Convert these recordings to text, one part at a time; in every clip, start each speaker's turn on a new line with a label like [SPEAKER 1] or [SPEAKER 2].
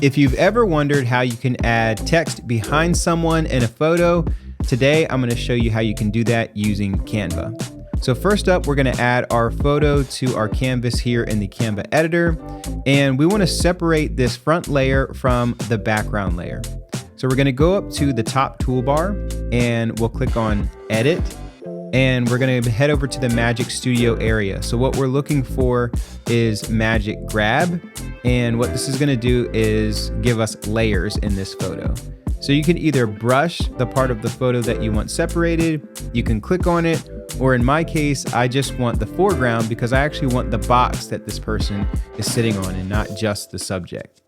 [SPEAKER 1] If you've ever wondered how you can add text behind someone in a photo, today I'm going to show you how you can do that using Canva. So first up, we're going to add our photo to our canvas here in the Canva editor, and we want to separate this front layer from the background layer. So we're going to go up to the top toolbar and we'll click on Edit, and we're going to head over to the Magic Studio area. So what we're looking for is Magic Grab, and what this is going to do is give us layers in this photo. So you can either brush the part of the photo that you want separated, you can click on it, or in my case, I just want the foreground because I actually want the box that this person is sitting on and not just the subject.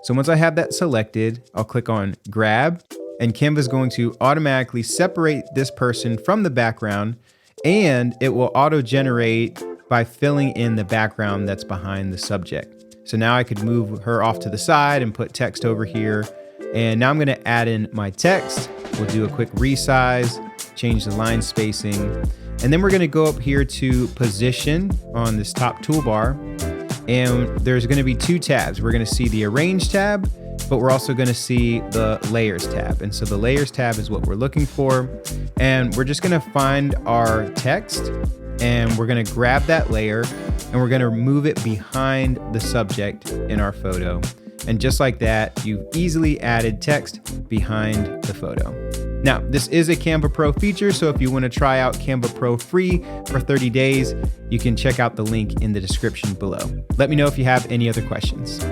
[SPEAKER 1] So once I have that selected, I'll click on Grab, and Canva is going to automatically separate this person from the background, and it will auto-generate by filling in the background that's behind the subject. So now I could move her off to the side and put text over here. And now I'm going to add in my text. We'll do a quick resize, change the line spacing, and then we're going to go up here to position on this top toolbar. And there's going to be two tabs. We're going to see the Arrange tab, but we're also going to see the Layers tab. And so the Layers tab is what we're looking for. And we're just going to find our text, and we're going to grab that layer, and we're going to move it behind the subject in our photo. And just like that, you've easily added text behind the photo. Now, this is a Canva Pro feature, so if you want to try out Canva Pro free for 30 days, you can check out the link in the description below. Let me know if you have any other questions.